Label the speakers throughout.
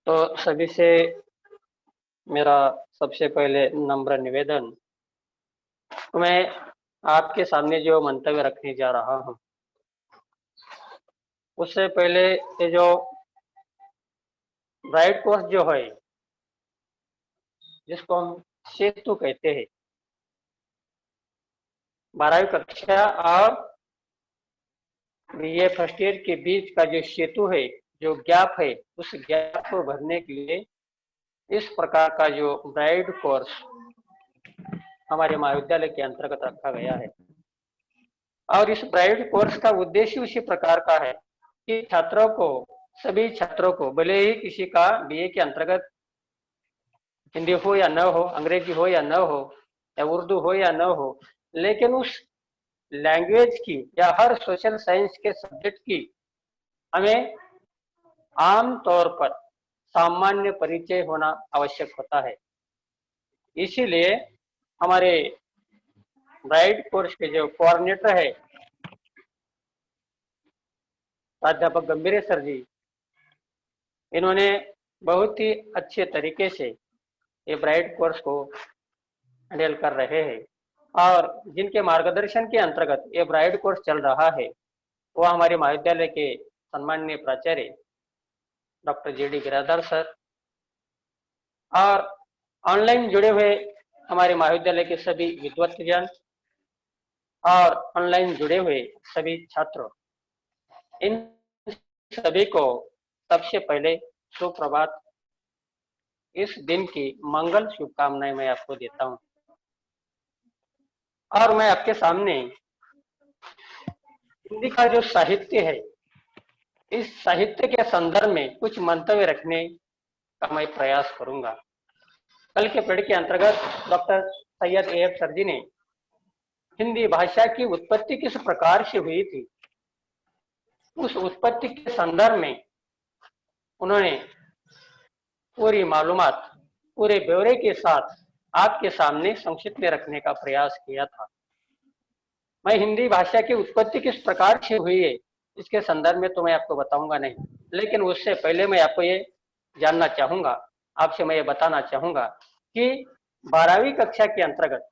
Speaker 1: तो सभी से मेरा सबसे पहले नम्र निवेदन, मैं आपके सामने जो मंतव्य रखने जा रहा हूँ, उससे पहले ये जो ब्राइट कोर्स जो है, जिसको हम सेतु कहते हैं, 12वीं कक्षा और बीए फर्स्ट ईयर के बीच का जो सेतु है, जो गैप है, उस गैप को भरने के लिए इस प्रकार का जो ब्राइट कोर्स हमारे महाविद्यालय के अंतर्गत रखा गया है। और इस ब्राइट कोर्स का उद्देश्य उसी प्रकार का है कि छात्रों को, सभी छात्रों को, भले ही किसी का बीए के अंतर्गत हिंदी हो या न हो, अंग्रेजी हो या न हो, या उर्दू हो या न हो, लेकिन उस लैंग्वेज की या हर सोशल साइंस के सब्जेक्ट की हमें आम तौर पर सामान्य परिचय होना आवश्यक होता है। इसीलिए हमारे ब्राइट कोर्स के जो कोऑर्डिनेटर है, प्राध्यापक गंभीर सर जी, इन्होंने बहुत ही अच्छे तरीके से ये ब्राइट कोर्स को हैंडल कर रहे हैं और जिनके मार्गदर्शन के अंतर्गत ये ब्राइट कोर्स चल रहा है, वो हमारे महाविद्यालय के सम्माननीय प्राचार्य डॉक्टर जेडी गिराधर सर और ऑनलाइन जुड़े हुए हमारे महाविद्यालय के सभी विद्वत्तजन और ऑनलाइन जुड़े हुए सभी छात्र, इन सभी को सबसे पहले सुप्रभात। इस दिन की मंगल शुभकामनाएं मैं आपको देता हूं और मैं आपके सामने हिंदी का जो साहित्य है, इस साहित्य के संदर्भ में कुछ मंतव्य रखने का मैं प्रयास करूंगा। कल के पीढ़ी के अंतर्गत डॉक्टर सैयद एएफ सर जी ने हिंदी भाषा की उत्पत्ति किस प्रकार से हुई थी, उस उत्पत्ति के संदर्भ में उन्होंने पूरी मालूमात, पूरे ब्यौरे के साथ आपके सामने संक्षिप्त में रखने का प्रयास किया था। मैं हिंदी भाषा की उत्पत्ति किस प्रकार से हुई है, इसके संदर्भ में तो मैं आपको बताऊंगा नहीं, लेकिन उससे पहले मैं आपको ये जानना चाहूंगा, आपसे मैं ये बताना चाहूंगा कि 12वीं कक्षा के अंतर्गत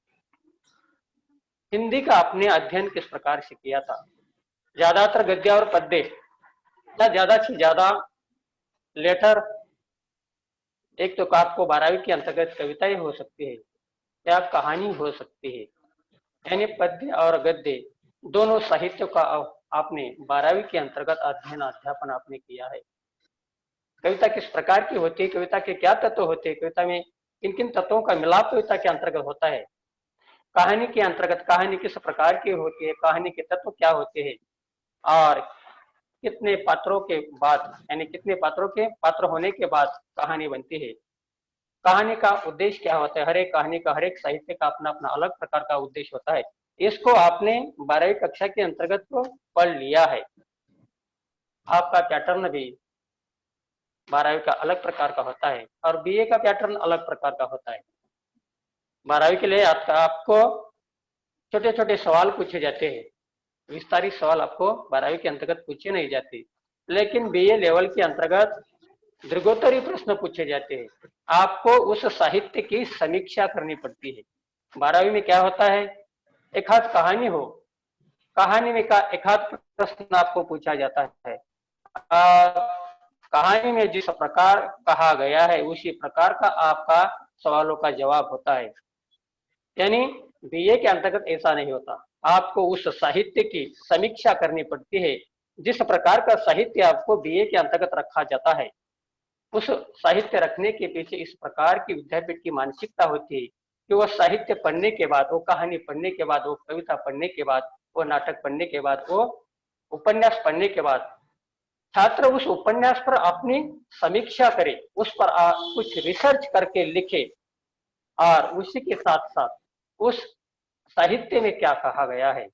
Speaker 1: हिंदी का आपने अध्ययन किस प्रकार से किया था। ज्यादातर गद्य और पद्य या ज्यादा से ज्यादा लेटर, एक तो आपको 12वीं के अंतर्गत कविताएं हो सकती है या कहानी हो सकती है, यानी पद्य और गद्य दोनों साहित्य का आपने 12वीं के अंतर्गत अध्ययन अध्यापन आपने किया है। कविता किस प्रकार की होती है, कविता के क्या तत्व होते हैं, कविता में किन किन तत्वों का मिलाप कविता के अंतर्गत होता है, कहानी के अंतर्गत कहानी किस प्रकार की होती है, कहानी के तत्व क्या होते हैं और कितने पात्रों के बाद, यानी कितने पात्रों के पात्र होने के बाद कहानी बनती है, कहानी का उद्देश्य क्या होता है। हर एक कहानी का, हर एक साहित्य का अपना अपना अलग प्रकार का उद्देश्य होता है। इसको आपने 12वीं कक्षा के अंतर्गत तो पढ़ लिया है। आपका पैटर्न भी 12वीं का अलग प्रकार का होता है और बीए का पैटर्न अलग प्रकार का होता है। 12वीं के लिए आपको छोटे छोटे सवाल पूछे जाते हैं, विस्तारित सवाल आपको 12वीं के अंतर्गत पूछे नहीं जाते, लेकिन बीए लेवल के अंतर्गत दीर्घोत्तरीय प्रश्न पूछे जाते हैं। आपको उस साहित्य की समीक्षा करनी पड़ती है। 12वीं में क्या होता है, एक हाथ कहानी हो, कहानी में का एक हाथ प्रश्न आपको पूछा जाता है, कहानी में जिस प्रकार कहा गया है उसी प्रकार का आपका सवालों का जवाब होता है। यानी बीए के अंतर्गत ऐसा नहीं होता, आपको उस साहित्य की समीक्षा करनी पड़ती है। जिस प्रकार का साहित्य आपको बीए के अंतर्गत रखा जाता है, उस साहित्य रखने के पीछे इस प्रकार की विद्यापीठ की मानसिकता होती है कि वो साहित्य पढ़ने के बाद, वो कहानी पढ़ने के बाद, वो कविता पढ़ने के बाद, वो नाटक पढ़ने के बाद, वो उपन्यास पढ़ने के बाद छात्र उस उपन्यास पर अपनी समीक्षा करे, उस पर कुछ रिसर्च करके लिखे और उसी के साथ साथ उस साहित्य में क्या कहा गया है,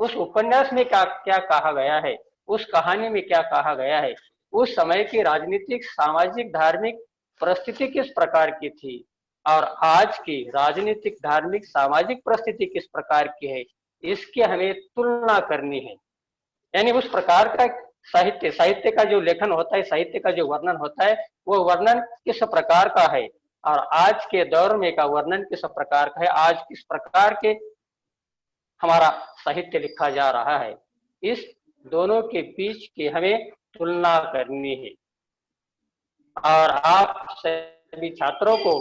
Speaker 1: उस उपन्यास में क्या क्या कहा गया है, उस कहानी में क्या कहा गया है, उस समय की राजनीतिक, सामाजिक, धार्मिक परिस्थिति किस प्रकार की थी और आज की राजनीतिक, धार्मिक, सामाजिक परिस्थिति किस प्रकार की है, इसकी हमें तुलना करनी है। यानी उस प्रकार का साहित्य, साहित्य का जो लेखन होता है, साहित्य का जो वर्णन होता है, वो वर्णन किस प्रकार का है और आज के दौर में का वर्णन किस प्रकार का है, आज किस प्रकार के हमारा साहित्य लिखा जा रहा है, इस दोनों के बीच की हमें तुलना करनी है। और आप सभी छात्रों को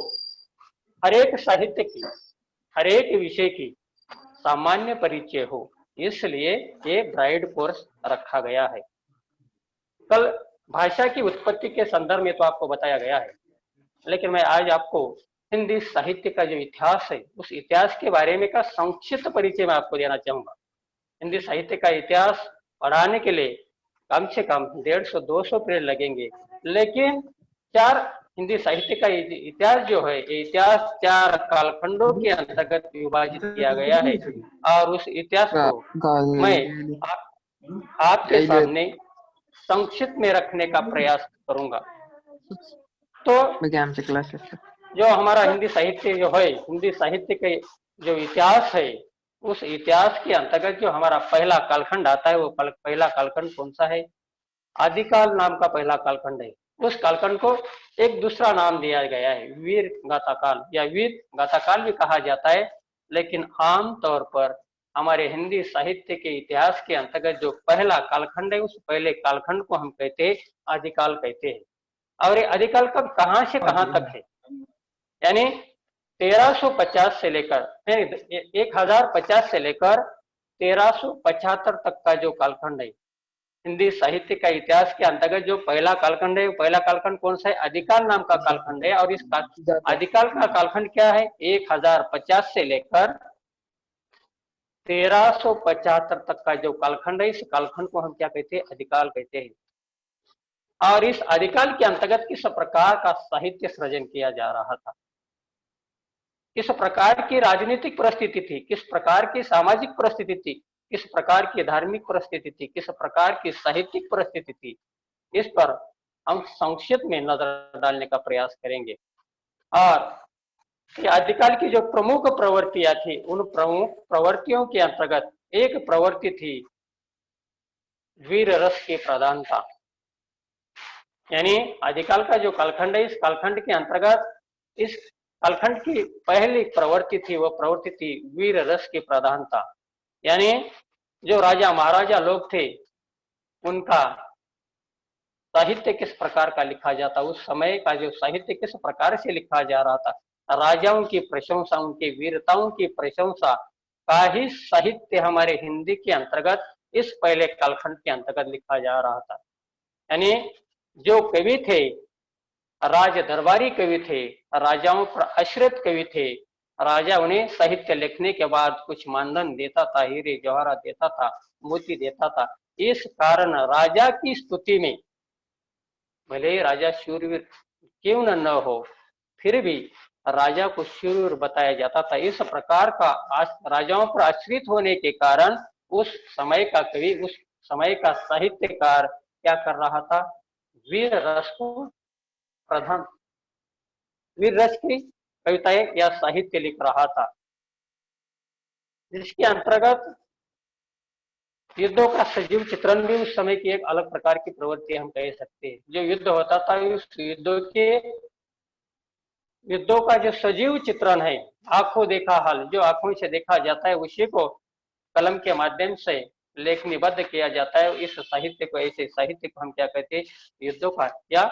Speaker 1: हर एक साहित्य की, हर एक विषय की सामान्य परिचय हो, इसलिए ये ब्राइड कोर्स रखा गया है। कल भाषा की उत्पत्ति के संदर्भ में तो आपको बताया गया है, लेकिन मैं आज आपको हिंदी साहित्य का जो इतिहास है, उस इतिहास के बारे में का संक्षिप्त परिचय मैं आपको देना चाहूंगा। हिंदी साहित्य का इतिहास पढ़ाने के लिए कम से कम 150-200 पेज लगेंगे, लेकिन चार हिंदी साहित्य का इतिहास जो है, ये इतिहास 4 कालखंडों के अंतर्गत विभाजित किया गया है और उस इतिहास को मैं आपके सामने संक्षिप्त में रखने का प्रयास करूंगा। तो जो हमारा हिंदी साहित्य जो है, हिंदी साहित्य के जो इतिहास है, उस इतिहास के अंतर्गत जो हमारा पहला कालखंड आता है, वो पहला कालखंड कौन सा है? आदिकाल नाम का पहला कालखंड है। उस कालखंड को एक दूसरा नाम दिया गया है, वीर गाथा काल या वीर गाथा काल भी कहा जाता है, लेकिन आम तौर पर हमारे हिंदी साहित्य के इतिहास के अंतर्गत जो पहला कालखंड है, उस पहले कालखंड को हम कहते हैं आदिकाल कहते हैं। और ये आदिकाल कब कहां से कहां तक है, यानी 1350 से लेकर 1050 से लेकर 1375 तक का जो कालखंड है हिंदी साहित्य का इतिहास के अंतर्गत जो पहला कालखंड है, पहला कालखंड कौन सा है? आदिकाल नाम का कालखंड है। और इस आदिकाल का कालखंड क्या है? 1050 से लेकर 1375 तक का जो कालखंड है, इस कालखंड को हम क्या कहते हैं? आदिकाल कहते हैं। और इस आदिकाल के अंतर्गत किस प्रकार का साहित्य सृजन किया जा रहा था, किस प्रकार की राजनीतिक परिस्थिति थी, किस प्रकार की सामाजिक परिस्थिति थी, किस प्रकार की धार्मिक परिस्थिति थी, किस प्रकार की साहित्यिक परिस्थिति थी, इस पर हम संक्षिप्त में नजर डालने का प्रयास करेंगे। और आदिकाल की जो प्रमुख प्रवृत्तियां थी, उन प्रमुख प्रवृत्तियों के अंतर्गत एक प्रवृत्ति थी वीर रस की प्रधानता। यानी आदिकाल का जो कालखंड है, इस कालखंड के अंतर्गत इस कालखंड की पहली प्रवृत्ति थी, वह प्रवृत्ति थी वीर रस की प्रधानता। यानी जो राजा महाराजा लोग थे, उनका साहित्य किस प्रकार का लिखा जाता, उस समय का जो साहित्य किस प्रकार से लिखा जा रहा था, राजाओं की प्रशंसा, उनकी वीरताओं की प्रशंसा का ही साहित्य हमारे हिंदी के अंतर्गत इस पहले कालखंड के अंतर्गत लिखा जा रहा था। यानी जो कवि थे, राज दरबारी कवि थे, राजाओं पर आश्रित कवि थे, राजा उन्हें साहित्य लिखने के बाद कुछ मानधन देता था, हीरे जवाहरात देता था, मोती देता था। इस कारण राजा की स्तुति में, भले राजा शूरवीर क्यों न हो, फिर भी राजा को शूरवीर बताया जाता था। इस प्रकार का राजाओं पर आश्रित होने के कारण उस समय का कवि, उस समय का साहित्यकार क्या कर रहा था? वीर रस को प्रधान, वीर रस की कविताएं या साहित्य लिख रहा था, जिसके अंतर्गत युद्धों का सजीव चित्रण भी उस समय की एक अलग प्रकार की प्रवृत्ति हम कह सकते हैं। जो युद्ध होता था, उस युद्धों का जो सजीव चित्रण है, आंखों देखा हाल, जो आंखों से देखा जाता है, उसी को कलम के माध्यम से लेखनीबद्ध किया जाता है। इस साहित्य को, ऐसे साहित्य को हम क्या कहते हैं? युद्धों का या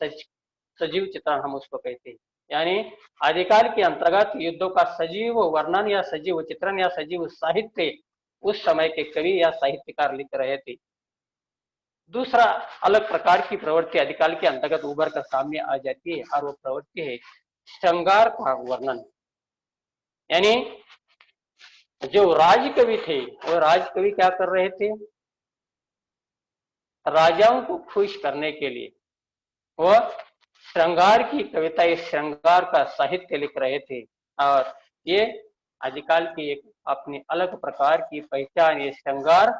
Speaker 1: सजीव चित्रण हम उसको कहते हैं। यानी आदिकाल के अंतर्गत युद्धों का सजीव वर्णन या सजीव चित्रण या सजीव साहित्य उस समय के कवि या साहित्यकार लिख रहे थे। दूसरा अलग प्रकार की प्रवृत्ति आदिकाल के अंतर्गत उभर कर सामने आ जाती है, और वो प्रवृत्ति है श्रृंगार का वर्णन। यानी जो राजकवि थे, वो राजकवि क्या कर रहे थे? राजाओं को खुश करने के लिए वह श्रृंगार की कविता, श्रृंगार का साहित्य लिख रहे थे। और ये आदिकाल की एक अपनी अलग प्रकार की पहचान, ये श्रृंगार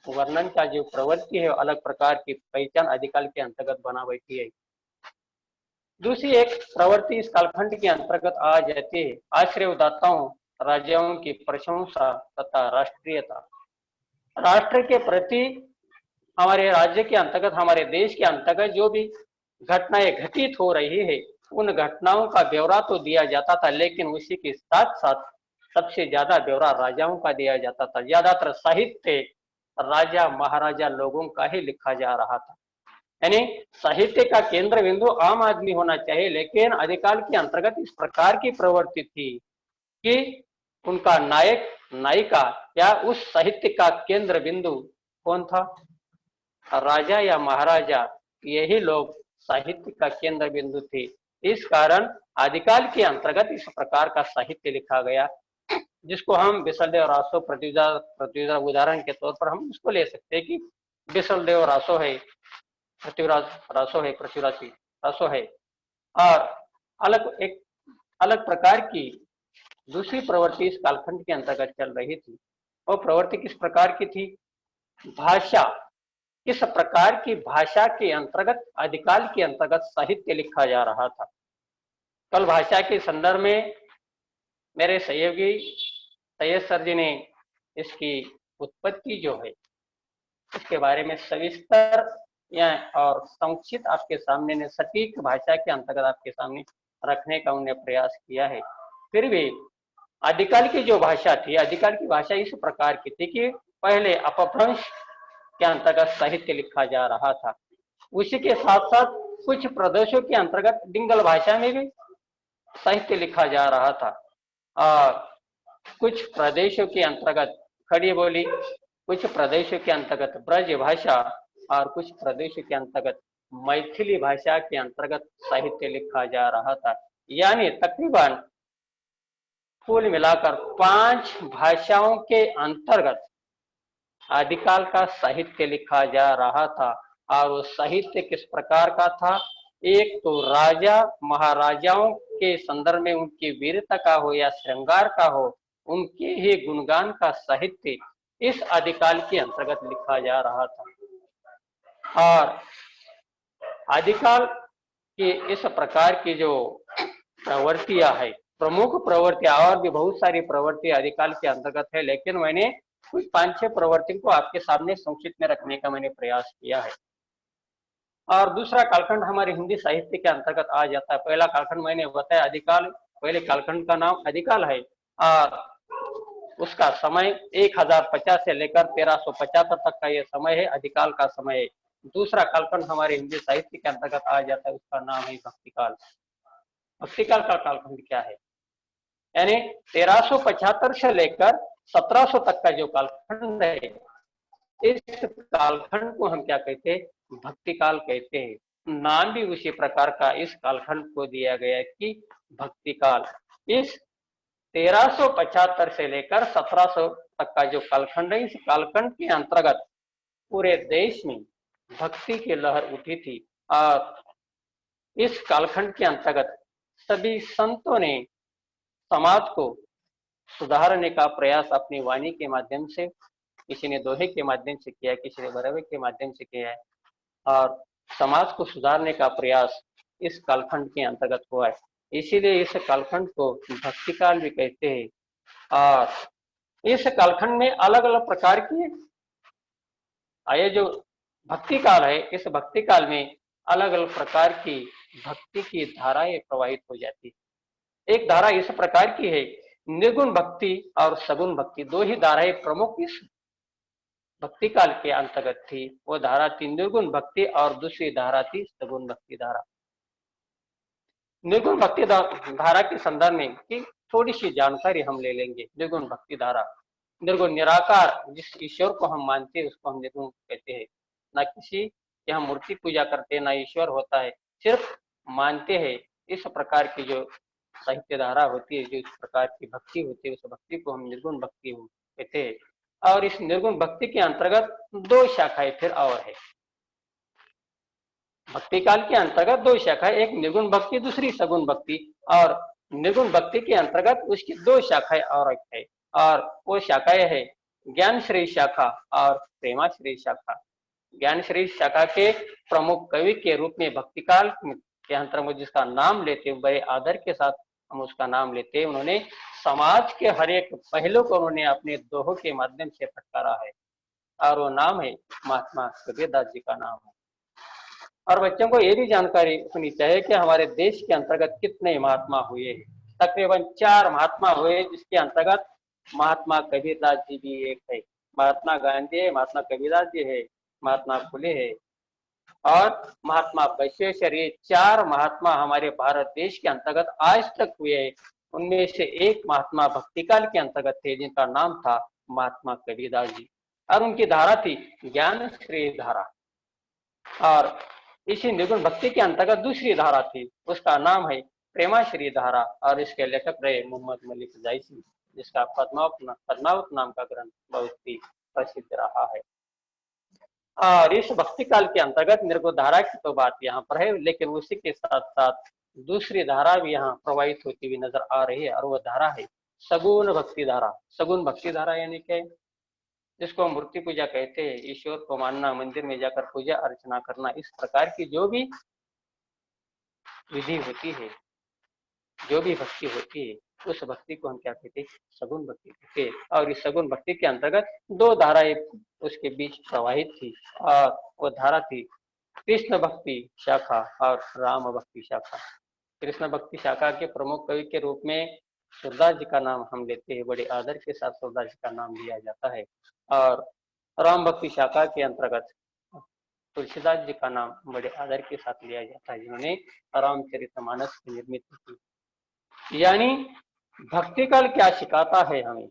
Speaker 1: वर्णन का जो प्रवृत्ति है, अलग प्रकार की पहचान आदिकाल के अंतर्गत बना बैठी है। दूसरी एक प्रवृत्ति इस कालखंड के अंतर्गत आ जाती है आश्रयदाताओं, राजाओं की प्रशंसा तथा राष्ट्रीयता। राष्ट्र के प्रति हमारे राज्य के अंतर्गत, हमारे देश के अंतर्गत जो भी घटनाएं घटित हो रही है, उन घटनाओं का ब्यौरा तो दिया जाता था, लेकिन उसी के साथ साथ सबसे ज्यादा ब्यौरा राजाओं का दिया जाता था। ज्यादातर साहित्य राजा महाराजा लोगों का ही लिखा जा रहा था। यानी साहित्य का केंद्र बिंदु आम आदमी होना चाहिए, लेकिन आदिकाल के अंतर्गत इस प्रकार की प्रवृत्ति थी कि उनका नायक नायिका या उस साहित्य का केंद्र बिंदु कौन था? राजा या महाराजा, यही लोग साहित्य का केंद्र बिंदु थे। इस कारण आदिकाल के अंतर्गत इस प्रकार का साहित्य लिखा गया, जिसको हम बिसलदेव रासो प्रतियुधा उदाहरण के तौर पर हम उसको ले सकते हैं कि बिसलदेव रासो है, पृथ्वीराज रासो है, पृथ्वीराज रासो है। और एक अलग प्रकार की दूसरी प्रवृत्ति इस कालखंड के अंतर्गत चल रही थी। वो प्रवृत्ति किस प्रकार की थी? भाषा। किस प्रकार की भाषा के अंतर्गत आदिकाल के अंतर्गत साहित्य लिखा जा रहा था। कल भाषा के संदर्भ में मेरे सहयोगी सैयद सर जी ने इसकी उत्पत्ति जो है इसके बारे में सविस्तर या और संक्षिप्त आपके सामने ने सटीक भाषा के अंतर्गत आपके सामने रखने का उन्हें प्रयास किया है। फिर भी आदिकाल की जो भाषा थी, आदिकाल की भाषा इस प्रकार की थी कि पहले अपभ्रंश के अंतर्गत साहित्य लिखा जा रहा था। उसी के साथ साथ कुछ प्रदेशों के अंतर्गत डिंगल भाषा में भी साहित्य लिखा जा रहा था। और कुछ प्रदेशों के अंतर्गत खड़ी बोली, कुछ प्रदेशों के अंतर्गत ब्रज भाषा और कुछ प्रदेशों के अंतर्गत मैथिली भाषा के अंतर्गत साहित्य लिखा जा रहा था। यानी तकरीबन कुल मिलाकर 5 भाषाओं के अंतर्गत आदिकाल का साहित्य लिखा जा रहा था। और वो साहित्य किस प्रकार का था? एक तो राजा महाराजाओं के संदर्भ में उनकी वीरता का हो या श्रृंगार का हो, उनके ही गुणगान का साहित्य इस आदिकाल के अंतर्गत लिखा जा रहा था। और आदिकाल की इस प्रकार की जो प्रवृत्तियां है, प्रमुख प्रवृत्तियां, और भी बहुत सारी प्रवृत्ति आदिकाल के अंतर्गत है, लेकिन मैंने कुछ 5-6 प्रवृत्ति को आपके सामने संक्षिप्त में रखने का मैंने प्रयास किया है। और दूसरा कालखंड हमारे हिंदी साहित्य के अंतर्गत आ जाता है। पहला कालखंड मैंने बताया आदिकाल, पहले कालखंड का नाम आदिकाल है और उसका समय 1050 से लेकर 1375 तक का यह समय है, आदिकाल का समय है। दूसरा कालखंड हमारे हिंदी साहित्य के अंतर्गत आ जाता है, उसका नाम है भक्तिकाल। भक्तिकाल का कालखंड क्या है? यानी 1375 से लेकर 1700 तक का जो कालखंड है, इस कालखंड को हम क्या कहते हैं? भक्तिकाल कहते हैं। नाम भी उसी प्रकार का इस कालखंड को दिया गया है कि भक्तिकाल। इस 1375 से लेकर 1700 तक का जो कालखंड है, इस कालखंड के अंतर्गत पूरे देश में भक्ति की लहर उठी थी। और इस कालखंड के अंतर्गत सभी संतों ने समाज को सुधारने का प्रयास अपनी वाणी के माध्यम से, किसी ने दोहे के माध्यम से किया है, किसी ने बरवे के माध्यम से किया है, और समाज को सुधारने का प्रयास इस कालखंड के अंतर्गत हुआ है। इसीलिए इस कालखंड को भक्तिकाल भी कहते हैं। और इस कालखंड में अलग अलग प्रकार की ये जो भक्ति काल है, इस भक्ति काल में अलग अलग प्रकार की भक्ति की धाराएं प्रवाहित हो जाती है। एक धारा इस प्रकार की है, निर्गुण भक्ति और सगुण भक्ति, 2 ही धाराएं प्रमुख इस भक्ति काल के अंतर्गत थी। वो धारा थी निर्गुण भक्ति और दूसरी धारा थी सगुण भक्ति धारा। निर्गुण भक्ति धारा के संदर्भ में की थोड़ी सी जानकारी हम ले लेंगे। निर्गुण भक्ति धारा, निर्गुण निराकार जिस ईश्वर को हम मानते हैं उसको हम निर्गुण कहते हैं। ना किसी की हम मूर्ति पूजा करते हैं, ना ईश्वर होता है, सिर्फ मानते हैं। इस प्रकार की जो साहित्य धारा होती है, जो इस प्रकार की भक्ति होती है, उस भक्ति को हम निर्गुण भक्ति कहते हैं। और इस निर्गुण भक्ति के अंतर्गत 2 शाखाएं फिर और है। भक्ति काल के अंतर्गत 2 शाखाएं, एक निर्गुण भक्ति, दूसरी सगुण भक्ति। और निर्गुण भक्ति के अंतर्गत उसकी 2 शाखाएं और है, और वो शाखाएं है ज्ञान श्रेय शाखा और प्रेमाश्रेय शाखा। ज्ञान श्रेय शाखा के प्रमुख कवि के रूप में भक्तिकाल के अंतर्गत जिसका नाम लेते हैं, बड़े आदर के साथ हम उसका नाम लेते हैं, उन्होंने समाज के हर एक पहलू को उन्होंने अपने दोहों के माध्यम से फटकारा है। और वो नाम है महात्मा कबीरदास जी का नाम है। और बच्चों को ये भी जानकारी होनी चाहिए कि हमारे देश के अंतर्गत कितने महात्मा हुए हैं। तकरीबन 4 महात्मा हुए, जिसके अंतर्गत महात्मा कबीरदास जी भी एक है। महात्मा गांधी है, महात्मा कबीरदास जी है, महात्मा फुले है और महात्मा बसवेश्वर। ये 4 महात्मा हमारे भारत देश के अंतर्गत आज तक हुए हैं। उनमें से एक महात्मा भक्तिकाल के अंतर्गत थे, जिनका नाम था महात्मा कबीरदास जी, और उनकी धारा थी ज्ञान श्री धारा। और इसी निर्गुण भक्ति के अंतर्गत दूसरी धारा थी, उसका नाम है प्रेमाश्री धारा, और इसके लेखक रहे मोहम्मद मलिक जायसी, जिसका पद्मावत नाम का ग्रंथ बहुत ही प्रसिद्ध रहा है। और इस भक्ति काल के अंतर्गत निर्गुण धारा की तो बात यहाँ पर है, लेकिन उसी के साथ साथ दूसरी धारा भी यहाँ प्रवाहित होती हुई नजर आ रही है, और वो धारा है सगुण भक्ति धारा। सगुण भक्ति धारा यानी क्या, जिसको मूर्ति पूजा कहते हैं, ईश्वर को मानना, मंदिर में जाकर पूजा अर्चना करना, इस प्रकार की जो भी विधि होती है, जो भी भक्ति होती है, उस भक्ति को हम क्या कहते हैं, सगुण भक्ति कहते हैं। और इस सगुण भक्ति के अंतर्गत 2 धाराएं उसके बीच प्रवाहित थी, और वो धारा थी कृष्ण भक्ति शाखा और राम भक्ति शाखा। कृष्ण भक्ति शाखा के प्रमुख कवि के रूप में सूरदास जी का नाम हम लेते हैं, बड़े आदर के साथ सूरदास जी का नाम लिया जाता है। और राम भक्ति शाखा के अंतर्गत तुलसीदास जी का नाम बड़े आदर के साथ लिया जाता है, जिन्होंने रामचरितमानस की निर्मित की। यानी भक्ति काल क्या सिखाता है हमें,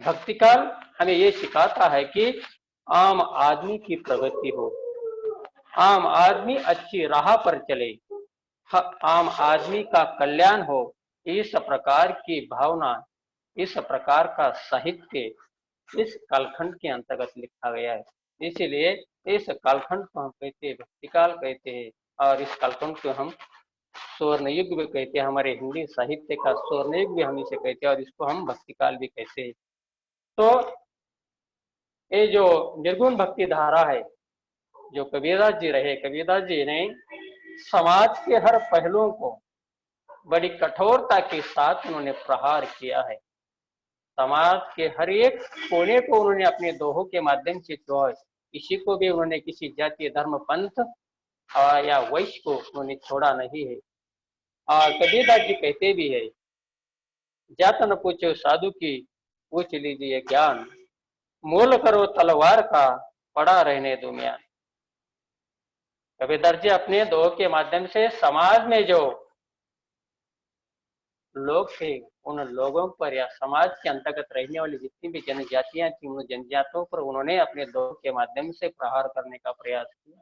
Speaker 1: भक्ति काल हमें ये सिखाता है कि आम आदमी की प्रगति हो, आम आदमी अच्छी राह पर चले, आम आदमी का कल्याण हो, इस प्रकार की भावना, इस प्रकार का साहित्य इस कालखंड के अंतर्गत लिखा गया है। इसीलिए इस कालखंड को हम कहते हैं भक्ति काल कहते हैं, और इस कालखंड को हम स्वर्ण युग भी कहते हैं। हमारे हिंदी साहित्य का स्वर्ण युग भी हम इसे कहते हैं, और इसको हम भक्ति काल भी कहते हैं। तो ये जो निर्गुण भक्ति धारा है, जो कबीरदास जी रहे, कबीरदास जी ने समाज के हर पहलुओं को बड़ी कठोरता के साथ उन्होंने प्रहार किया है। समाज के हर एक कोने को उन्होंने अपने दोहों के माध्यम से छुआ है। किसी को भी उन्होंने किसी जातीय धर्म पंथ या वैश्य को उन्होंने छोड़ा नहीं है। और कबीरदास जी कहते भी है, जात न पूछो साधु की, पूछ लीजिए ज्ञान, मोल करो तलवार का, पड़ा रहने दो म्यान। कबीरदास जी अपने दोह के माध्यम से समाज में जो लोग थे, उन लोगों पर या समाज के अंतर्गत रहने वाली जितनी भी जनजातियां थी, उन जनजातियों पर उन्होंने अपने दोह के माध्यम से प्रहार करने का प्रयास किया।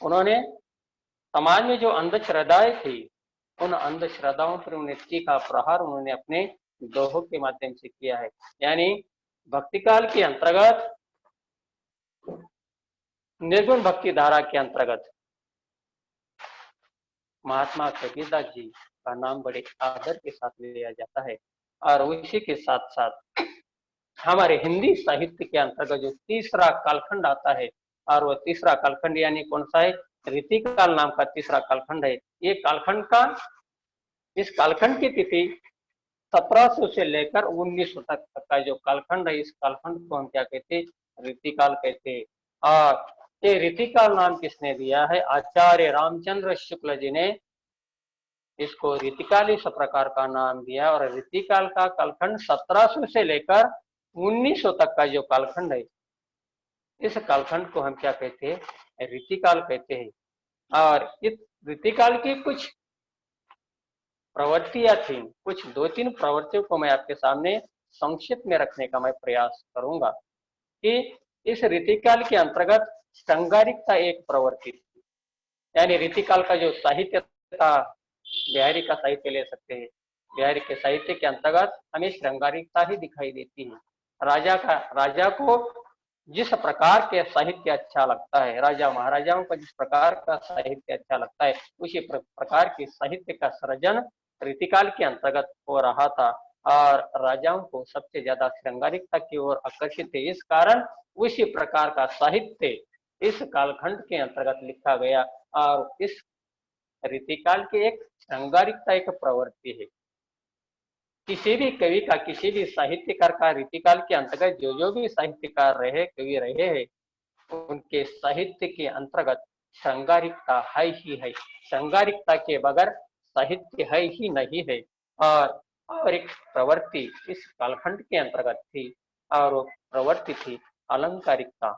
Speaker 1: उन्होंने समाज में जो अंधश्रद्धाएं थी, उन अंधश्रद्धाओं पर उन्हें तीखा प्रहार उन्होंने अपने दोहों के माध्यम से किया है। यानी भक्ति काल के अंतर्गत, निर्गुण भक्ति धारा के अंतर्गत महात्मा कबीरदास जी का नाम बड़े आदर के साथ लिया जाता है। और उसी के साथ साथ हमारे हिंदी साहित्य के अंतर्गत जो तीसरा कालखंड आता है, और वो तीसरा कालखंड यानी कौन सा है, रीतिकाल नाम का तीसरा कालखंड है। ये कालखंड का, इस कालखंड की तिथि 1700 से लेकर 1900 तक का जो कालखंड है, इस कालखंड को हम क्या कहते हैं, रीतिकाल कहते हैं। और ये रीतिकाल नाम किसने दिया है, आचार्य रामचंद्र शुक्ल जी ने इसको रीतिकाल इस प्रकार का नाम दिया। और रीतिकाल का कालखंड 1700 से लेकर 1900 तक का जो कालखंड है, इस कालखंड को हम क्या कहते हैं, रीतिकाल कहते हैं। और इस रीतिकाल की कुछ प्रवृत्तियां थी, कुछ 2-3 प्रवृत्तियों को मैं आपके सामने संक्षिप्त में रखने का मैं प्रयास करूंगा। कि इस रीतिकाल के अंतर्गत श्रृंगारिकता एक प्रवृत्ति थी। यानी रीतिकाल का जो साहित्य था, बिहारी का साहित्य ले सकते हैं, बिहारी के साहित्य के अंतर्गत हमें श्रृंगारिकता ही दिखाई देती है। राजा को जिस प्रकार के साहित्य अच्छा लगता है, राजा महाराजाओं को जिस प्रकार का साहित्य अच्छा लगता है, उसी प्रकार के साहित्य का सृजन रीतिकाल के अंतर्गत हो रहा था। और राजाओं को सबसे ज्यादा श्रृंगारिकता की ओर आकर्षित है, इस कारण उसी प्रकार का साहित्य इस कालखंड के अंतर्गत लिखा गया। और इस रीतिकाल की एक श्रृंगारिकता एक प्रवृत्ति है। किसी भी कवि का, किसी भी साहित्यकार का रीतिकाल के अंतर्गत जो जो भी साहित्यकार रहे, कवि रहे हैं, उनके साहित्य के अंतर्गत श्रृंगारिकता है ही है। श्रृंगारिकता के बगैर साहित्य है ही नहीं है। और एक प्रवृत्ति इस कालखंड के अंतर्गत थी, और वो प्रवृत्ति थी अलंकारिकता।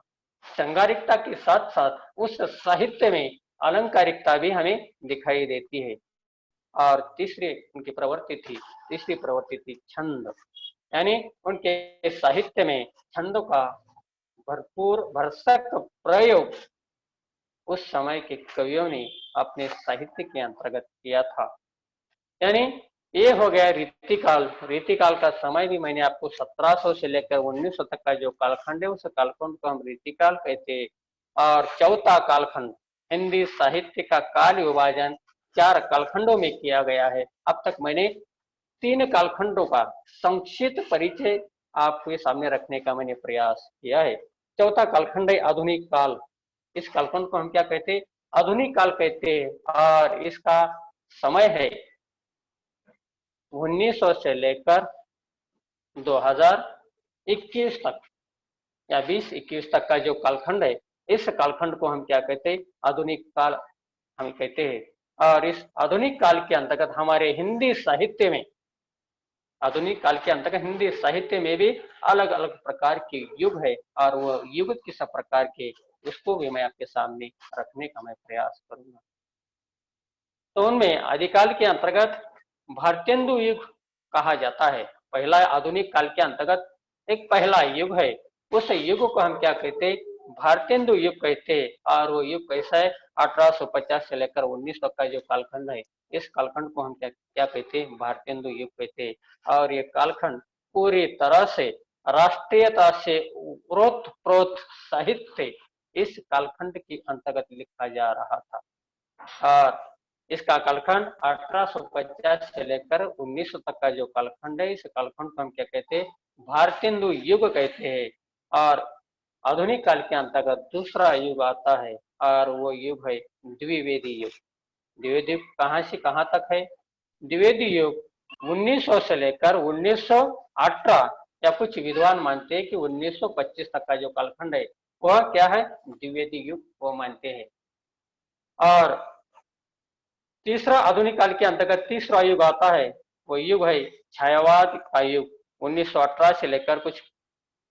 Speaker 1: श्रृंगारिकता के साथ साथ उस साहित्य में अलंकारिकता भी हमें दिखाई देती है। और तीसरी प्रवृत्ति थी छंद। यानी उनके साहित्य में छंद का भरपूर भरसक प्रयोग उस समय के कवियों ने अपने साहित्य के अंतर्गत किया था। यानी ये हो गया रीतिकाल। रीतिकाल का समय भी मैंने आपको 1700 से लेकर 1900 तक का जो कालखंड है, उस कालखंड को हम रीतिकाल कहते हैं। और चौथा कालखंड, हिंदी साहित्य का काल विभाजन 4 कालखंडों में किया गया है। अब तक मैंने 3 कालखंडों का संक्षिप्त परिचय आपके सामने रखने का मैंने प्रयास किया है। चौथा कालखंड है आधुनिक काल। इस कालखंड को हम क्या कहते हैं? आधुनिक काल कहते हैं। और इसका समय है 1900 से लेकर 2021 तक या 2021 तक का जो कालखंड है, इस कालखंड को हम क्या कहते हैं? आधुनिक काल हम कहते हैं। और इस आधुनिक काल के अंतर्गत हमारे हिंदी साहित्य में, आधुनिक काल के अंतर्गत हिंदी साहित्य में भी अलग अलग प्रकार के युग है। और वो युग किस प्रकार के, उसको भी मैं आपके सामने रखने का मैं प्रयास करूंगा। तो उनमें आदिकाल के अंतर्गत भारतेंदु युग कहा जाता है। पहला आधुनिक काल के अंतर्गत एक पहला युग है। उस युग को हम क्या कहते हैं? भारतेंदु युग कहते हैं। और वो युग कैसा है? 1850 से लेकर 1900 का जो कालखंड है, इस कालखंड को हम क्या क्या कहते हैं? भारतेंदु युग कहते हैं। और ये कालखंड पूरी तरह से राष्ट्रीयता से ओतप्रोत साहित्य इस कालखंड के अंतर्गत लिखा जा रहा था। और इसका कालखंड 1850 से लेकर 1900 तक का जो कालखंड है, इस कालखंड को हम क्या कहते हैं? भारतेंदु युग कहते हैं। और आधुनिक काल के अंतर्गत दूसरा युग आता है, और वो युग है द्विवेदी युग। द्विवेदी युग कहाँ से कहाँ तक है? द्विवेदी युग 1900 से लेकर 1918, या कुछ विद्वान मानते हैं कि 1925 तक का जो कालखंड है, वह क्या है? द्विवेदी युग वो मानते हैं। और तीसरा आधुनिक काल के अंतर्गत तीसरा युग आता है, वो युग है छायावाद का युग। 1918 से लेकर कुछ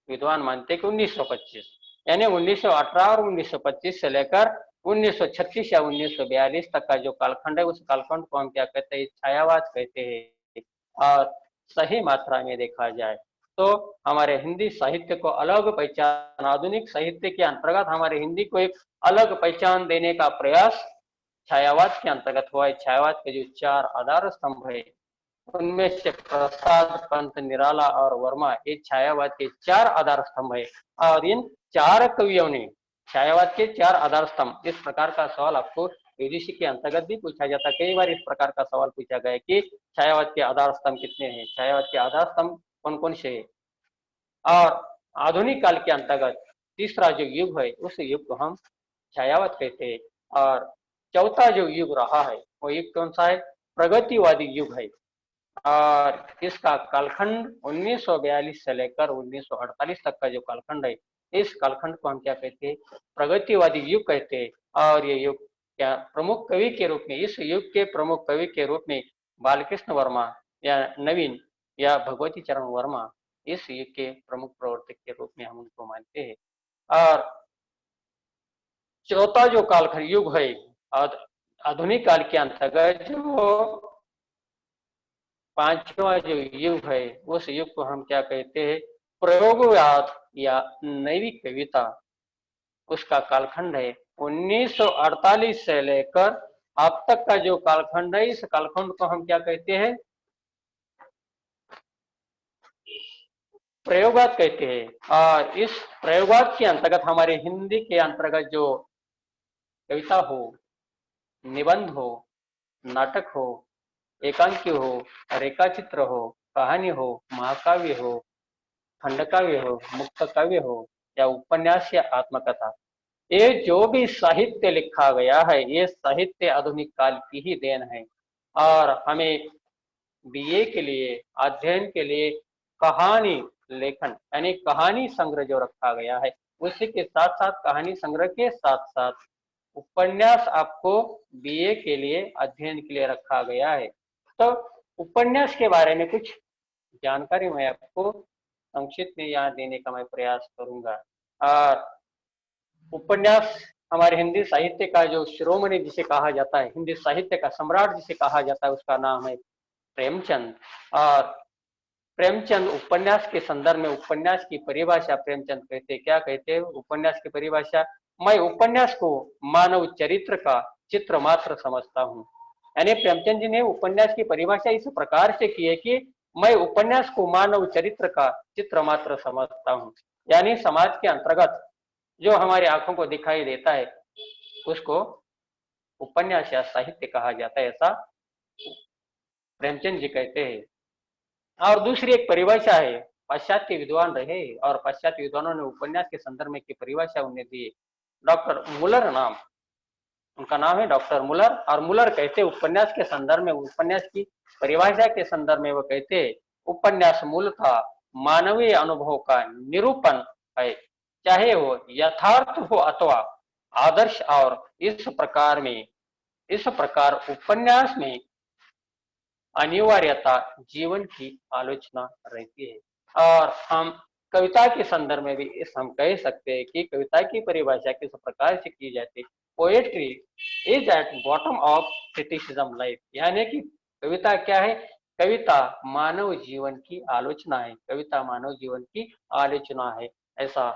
Speaker 1: विद्वान मानते हैं कि 1925, यानी 1918 और 1925 से लेकर 1936 या 1942 तक का जो कालखंड है, उस कालखंड को हम क्या कहते हैं? छायावाद कहते हैं। और सही मात्रा में देखा जाए तो हमारे हिंदी साहित्य को अलग पहचान, आधुनिक साहित्य के अंतर्गत हमारे हिंदी को एक अलग पहचान देने का प्रयास छायावाद के अंतर्गत हुआ है। छायावाद के जो 4 आधार स्तंभ है, उनमें से प्रसाद, पंत, निराला और वर्मा, ये छायावाद के 4 आधार स्तंभ है। और इन 4 कवियों ने छायावाद के 4 आधार स्तंभ, इस प्रकार का सवाल आपको यूजीसी के अंतर्गत भी पूछा जाता है। कई बार इस प्रकार का सवाल पूछा गया है कि छायावाद के आधार स्तंभ कितने हैं, छायावाद के आधार स्तंभ कौन कौन से है। और आधुनिक काल के अंतर्गत तीसरा जो युग है, उस युग को हम छायावाद कहते हैं। और चौथा जो युग रहा है, वो युग कौन सा है? प्रगतिवादी युग है। और इसका कालखंड 1942 से लेकर 1948 तक का जो कालखंड है, इस कालखंड को हम क्या कहते हैं? प्रगतिवादी युग कहते हैं। और ये युग क्या प्रमुख कवि के रूप में, इस युग के प्रमुख कवि के रूप में बालकृष्ण वर्मा या नवीन या भगवती चरण वर्मा इस युग के प्रमुख प्रवर्तक के रूप में हम उनको मानते हैं। और चौथा जो कालखंड युग है आधुनिक काल के अंतर्गत, जो पांचवा जो युग है, उस युग को हम क्या कहते हैं? प्रयोगवाद या नैवी कविता। उसका कालखंड है 1948 से लेकर अब तक का जो कालखंड है, इस कालखंड को हम क्या कहते हैं? प्रयोगवाद कहते हैं। और इस प्रयोगवाद के अंतर्गत हमारे हिंदी के अंतर्गत जो कविता हो, निबंध हो, नाटक हो, एकांकी हो, रेखा चित्र हो, कहानी हो, महाकाव्य हो, खंडकाव्य हो, मुक्त काव्य हो, या उपन्यास या आत्मकथा, ये जो भी साहित्य लिखा गया है, ये साहित्य आधुनिक काल की ही देन है। और हमें बीए के लिए अध्ययन के लिए कहानी लेखन यानी कहानी संग्रह जो रखा गया है, उसी के साथ साथ कहानी संग्रह के साथ साथ उपन्यास आपको बीए के लिए अध्ययन के लिए रखा गया है। तो उपन्यास के बारे में कुछ जानकारी मैं आपको संक्षिप्त में यहाँ देने का मैं प्रयास करूंगा। और उपन्यास हमारे हिंदी साहित्य का जो शिरोमणि जिसे कहा जाता है, हिंदी साहित्य का सम्राट जिसे कहा जाता है, उसका नाम है प्रेमचंद। और प्रेमचंद उपन्यास के संदर्भ में उपन्यास की परिभाषा प्रेमचंद कहते क्या कहते हैं उपन्यास की परिभाषा, मैं उपन्यास को मानव चरित्र का चित्र मात्र समझता हूँ। यानी प्रेमचंद जी ने उपन्यास की परिभाषा इस प्रकार से की है कि मैं उपन्यास को मानव चरित्र का चित्र मात्र समझता हूँ। यानी समाज के अंतर्गत जो हमारी आंखों को दिखाई देता है उसको उपन्यास या साहित्य कहा जाता है, ऐसा प्रेमचंद जी कहते हैं। और दूसरी एक परिभाषा है, पाश्चात्य विद्वान रहे और पाश्चात्य विद्वानों ने उपन्यास के संदर्भ में की परिभाषा उन्हें दी। डॉक्टर मुलर नाम, उनका नाम है डॉक्टर मुलर। और मुलर कहते उपन्यास के संदर्भ में, उपन्यास की परिभाषा के संदर्भ में वो कहते उपन्यास मूलतः मानवीय अनुभव का निरूपण है, चाहे वो यथार्थ हो अथवा आदर्श। और इस प्रकार उपन्यास में अनिवार्यता जीवन की आलोचना रहती है। और हम कविता के संदर्भ में भी इस हम कह सकते हैं कि कविता की परिभाषा किस प्रकार से की जाती है। Poetry is at bottom of criticism life, यानी कि कविता क्या है, कविता मानव जीवन की आलोचना है, कविता मानव जीवन की आलोचना है। ऐसा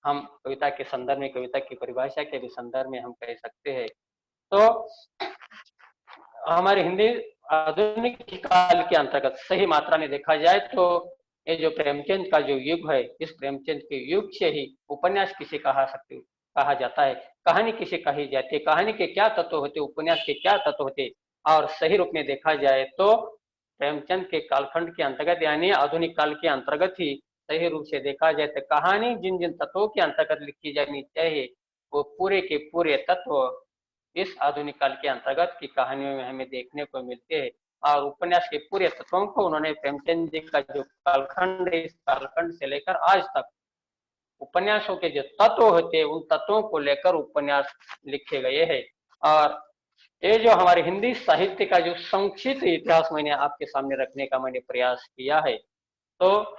Speaker 1: हम कविता के संदर्भ में, कविता की परिभाषा के भी संदर्भ में हम कह सकते हैं। तो हमारे हिंदी आधुनिक काल के अंतर्गत सही मात्रा में देखा जाए तो ये जो प्रेमचंद का जो युग है, इस प्रेमचंद के युग से ही उपन्यास किसे कहा जाता है, कहानी किसे कही जाती है, कहानी के क्या तत्व होते, उपन्यास के क्या तत्व होते। और सही रूप में देखा जाए तो प्रेमचंद के कालखंड के अंतर्गत यानी आधुनिक काल के अंतर्गत ही सही रूप से देखा जाए तो कहानी जिन जिन तत्वों के अंतर्गत लिखी जानी चाहिए वो पूरे के पूरे तत्व इस आधुनिक काल के अंतर्गत की कहानियों में हमें देखने को मिलते हैं। और उपन्यास के पूरे तत्वों को उन्होंने प्रेमचंद जी का जो कालखंड है, इस कालखंड से लेकर आज तक उपन्यासों के जो तत्व होते हैं उन तत्वों को लेकर उपन्यास लिखे गए हैं। और ये जो हमारे हिंदी साहित्य का जो संक्षिप्त इतिहास मैंने आपके सामने रखने का मैंने प्रयास किया है। तो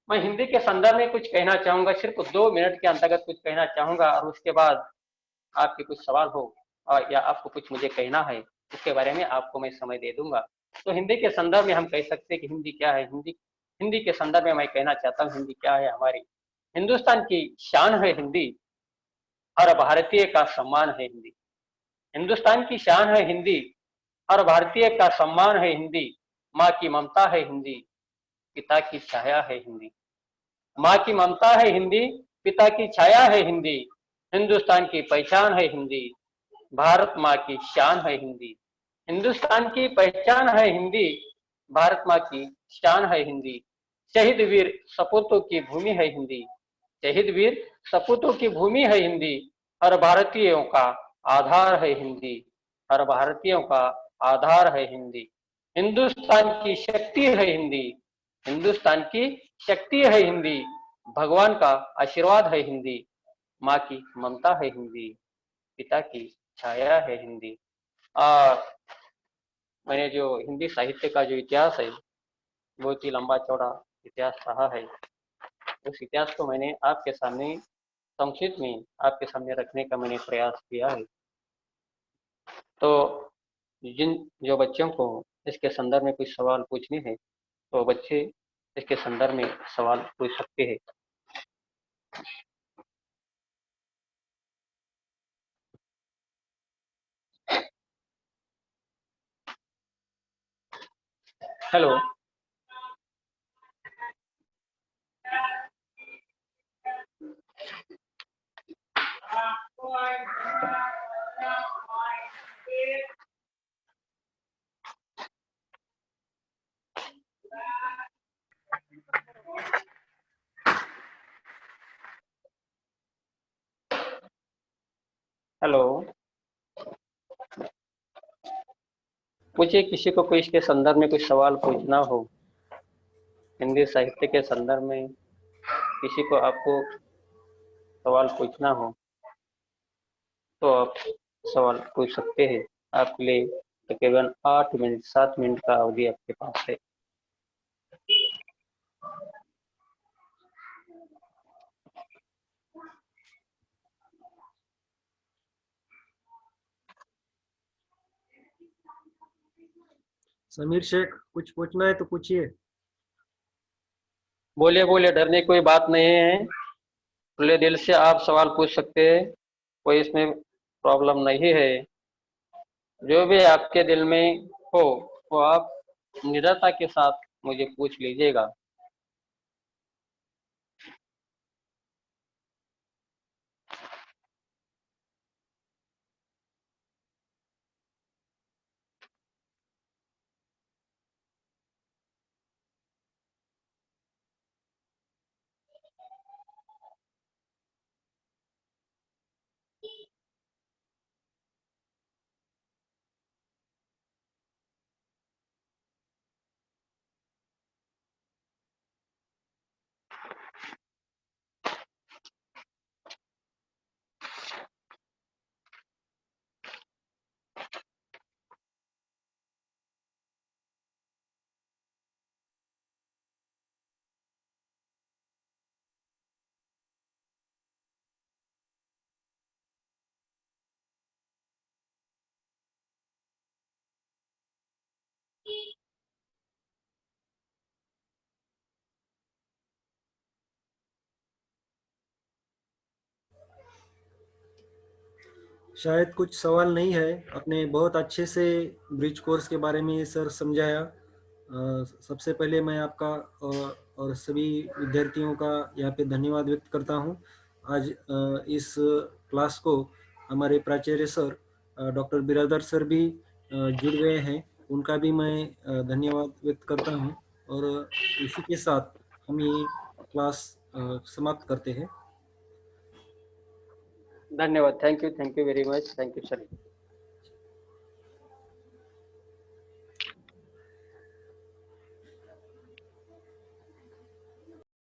Speaker 1: मैं हिंदी के संदर्भ में कुछ कहना चाहूंगा, सिर्फ 2 मिनट के अंतर्गत कुछ कहना चाहूंगा और उसके बाद आपके कुछ सवाल हो और या आपको कुछ मुझे कहना है इसके बारे में आपको मैं समय दे दूंगा। तो हिंदी के संदर्भ में हम कह सकते हैं कि हिंदी क्या है। हिंदी हिंदी के संदर्भ में मैं कहना चाहता हूँ हिंदी क्या है। हमारी हिंदुस्तान की शान है हिंदी, हर भारतीय का सम्मान है हिंदी। हिंदुस्तान की शान है हिंदी, हर भारतीय का सम्मान है हिंदी। माँ की ममता है हिंदी, पिता की छाया है हिंदी। माँ की ममता है हिंदी, पिता की छाया है हिंदी। हिंदुस्तान की पहचान है हिंदी, भारत माँ की शान है हिंदी। हिंदुस्तान की पहचान है हिंदी, भारत माँ की शान है हिंदी। शहीद वीर सपूतों की भूमि है हिंदी, शहीद वीर सपूतों की भूमि है हिंदी। हर भारतीयों का आधार है हिंदी, हर भारतीयों का आधार है हिंदी। हिंदुस्तान की शक्ति है हिंदी, हिंदुस्तान की शक्ति है हिंदी। भगवान का आशीर्वाद है हिंदी, माँ की ममता है हिंदी, पिता की छाया है हिंदी। और मैंने जो हिंदी साहित्य का जो इतिहास है बहुत ही लंबा चौड़ा इतिहास रहा है, उस इतिहास को मैंने आपके सामने संक्षिप्त में आपके सामने रखने का मैंने प्रयास किया है। तो जिन जो बच्चों को इसके संदर्भ में कुछ सवाल पूछने हैं तो बच्चे इसके संदर्भ में सवाल पूछ सकते हैं। हेलो। हेलो। पूछिए, किसी को कोई इसके संदर्भ में कुछ सवाल पूछना हो, हिंदी साहित्य के संदर्भ में किसी को आपको सवाल पूछना हो तो आप सवाल पूछ सकते हैं। आपके लिए तकरीबन 8 मिनट 7 मिनट का अवधि आपके पास है।
Speaker 2: समीर शेख, कुछ पूछना है तो पूछिए।
Speaker 1: बोलिए बोलिए, डरने की कोई बात नहीं है, खुले दिल से आप सवाल पूछ सकते हैं, कोई इसमें प्रॉब्लम नहीं है। जो भी आपके दिल में हो वो आप निडरता के साथ मुझे पूछ लीजिएगा।
Speaker 2: शायद कुछ सवाल नहीं है। आपने बहुत अच्छे से ब्रिज कोर्स के बारे में सर समझाया। सबसे पहले मैं आपका और सभी विद्यार्थियों का यहाँ पे धन्यवाद व्यक्त करता हूँ। आज इस क्लास को हमारे प्राचार्य सर डॉक्टर बिरादर सर भी जुड़ गए हैं, उनका भी मैं धन्यवाद व्यक्त करता हूँ। और इसी के साथ हम ये क्लास समाप्त करते हैं।
Speaker 1: धन्यवाद, thank you very much, thank you sir.